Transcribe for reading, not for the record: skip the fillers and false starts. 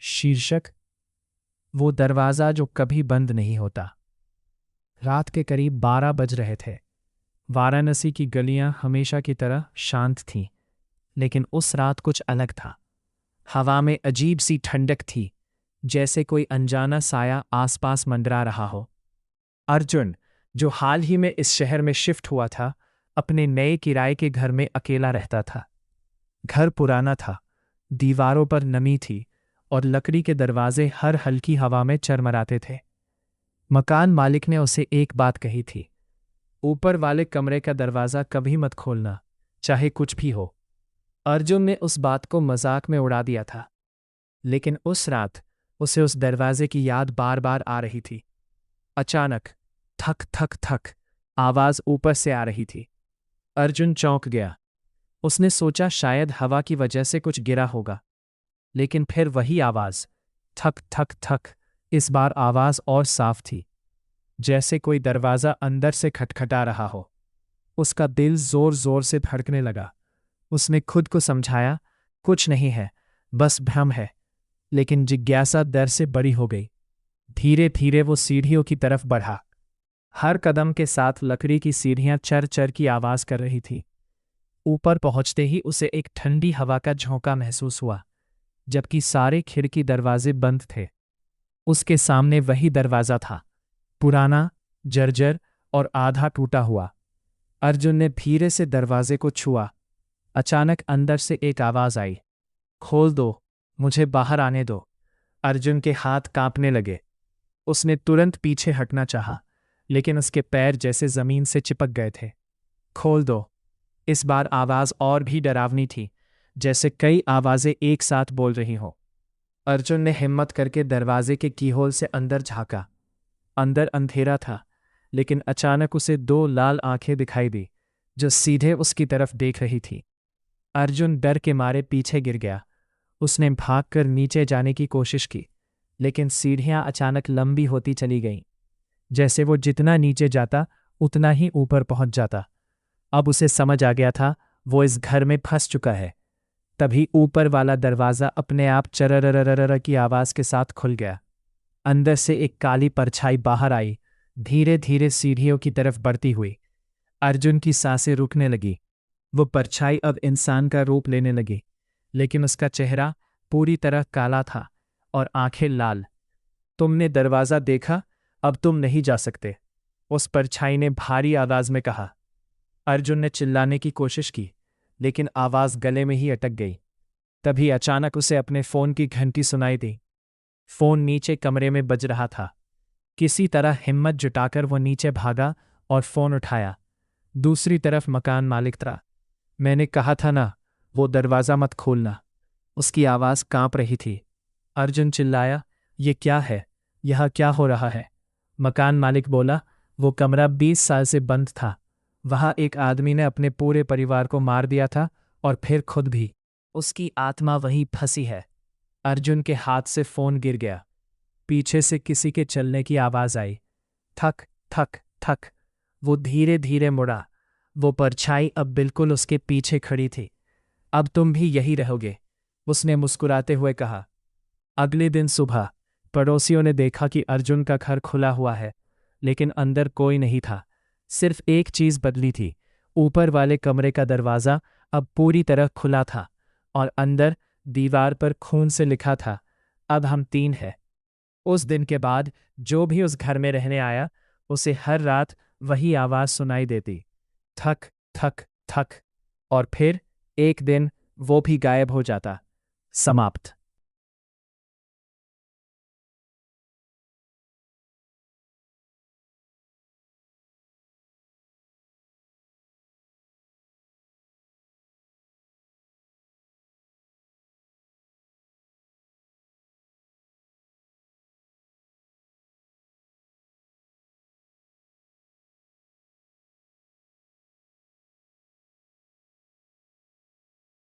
शीर्षक वो दरवाज़ा जो कभी बंद नहीं होता। रात के करीब 12 बज रहे थे। वाराणसी की गलियां हमेशा की तरह शांत थीं, लेकिन उस रात कुछ अलग था। हवा में अजीब सी ठंडक थी, जैसे कोई अनजाना साया आसपास मंडरा रहा हो। अर्जुन, जो हाल ही में इस शहर में शिफ्ट हुआ था, अपने नए किराए के घर में अकेला रहता था। घर पुराना था, दीवारों पर नमी थी और लकड़ी के दरवाजे हर हल्की हवा में चरमराते थे। मकान मालिक ने उसे एक बात कही थी, ऊपर वाले कमरे का दरवाज़ा कभी मत खोलना, चाहे कुछ भी हो। अर्जुन ने उस बात को मजाक में उड़ा दिया था, लेकिन उस रात उसे उस दरवाजे की याद बार बार आ रही थी। अचानक थक थक थक आवाज़ ऊपर से आ रही थी। अर्जुन चौंक गया। उसने सोचा शायद हवा की वजह से कुछ गिरा होगा, लेकिन फिर वही आवाज़, थक थक थक। इस बार आवाज़ और साफ थी, जैसे कोई दरवाज़ा अंदर से खटखटा रहा हो। उसका दिल जोर जोर से धड़कने लगा। उसने खुद को समझाया, कुछ नहीं है, बस भ्रम है। लेकिन जिज्ञासा डर से बड़ी हो गई। धीरे धीरे वो सीढ़ियों की तरफ बढ़ा। हर कदम के साथ लकड़ी की सीढ़ियां चर चर की आवाज़ कर रही थी। ऊपर पहुंचते ही उसे एक ठंडी हवा का झोंका महसूस हुआ, जबकि सारे खिड़की दरवाजे बंद थे। उसके सामने वही दरवाज़ा था, पुराना, जर्जर और आधा टूटा हुआ। अर्जुन ने धीरे से दरवाजे को छुआ। अचानक अंदर से एक आवाज़ आई, खोल दो, मुझे बाहर आने दो। अर्जुन के हाथ कांपने लगे। उसने तुरंत पीछे हटना चाहा, लेकिन उसके पैर जैसे जमीन से चिपक गए थे। खोल दो। इस बार आवाज़ और भी डरावनी थी, जैसे कई आवाज़ें एक साथ बोल रही हों। अर्जुन ने हिम्मत करके दरवाजे के कीहोल से अंदर झांका। अंदर अंधेरा था, लेकिन अचानक उसे दो लाल आंखें दिखाई दी, जो सीधे उसकी तरफ देख रही थी। अर्जुन डर के मारे पीछे गिर गया। उसने भागकर नीचे जाने की कोशिश की, लेकिन सीढ़ियां अचानक लंबी होती चली गईं। जैसे वो जितना नीचे जाता, उतना ही ऊपर पहुंच जाता। अब उसे समझ आ गया था, वो इस घर में फंस चुका है। तभी ऊपर वाला दरवाज़ा अपने आप चरररररर की आवाज़ के साथ खुल गया। अंदर से एक काली परछाई बाहर आई, धीरे धीरे सीढ़ियों की तरफ बढ़ती हुई। अर्जुन की सांसें रुकने लगी। वो परछाई अब इंसान का रूप लेने लगी, लेकिन उसका चेहरा पूरी तरह काला था और आंखें लाल। तुमने दरवाज़ा देखा, अब तुम नहीं जा सकते, उस परछाई ने भारी आवाज़ में कहा। अर्जुन ने चिल्लाने की कोशिश की, लेकिन आवाज़ गले में ही अटक गई। तभी अचानक उसे अपने फ़ोन की घंटी सुनाई दी। फ़ोन नीचे कमरे में बज रहा था। किसी तरह हिम्मत जुटाकर वो नीचे भागा और फ़ोन उठाया। दूसरी तरफ मकान मालिक था। मैंने कहा था ना, वो दरवाज़ा मत खोलना। उसकी आवाज़ कांप रही थी। अर्जुन चिल्लाया, ये क्या है? यह क्या हो रहा है? मकान मालिक बोला, वो कमरा 20 साल से बंद था। वहाँ एक आदमी ने अपने पूरे परिवार को मार दिया था और फिर खुद भी। उसकी आत्मा वहीं फंसी है। अर्जुन के हाथ से फ़ोन गिर गया। पीछे से किसी के चलने की आवाज़ आई, थक थक थक। वो धीरे धीरे मुड़ा। वो परछाई अब बिल्कुल उसके पीछे खड़ी थी। अब तुम भी यही रहोगे, उसने मुस्कुराते हुए कहा। अगले दिन सुबह पड़ोसियों ने देखा कि अर्जुन का घर खुला हुआ है, लेकिन अंदर कोई नहीं था। सिर्फ एक चीज़ बदली थी, ऊपर वाले कमरे का दरवाज़ा अब पूरी तरह खुला था और अंदर दीवार पर खून से लिखा था, अब हम 3 हैं। उस दिन के बाद जो भी उस घर में रहने आया, उसे हर रात वही आवाज़ सुनाई देती, थक थक थक। और फिर एक दिन वो भी गायब हो जाता। समाप्त।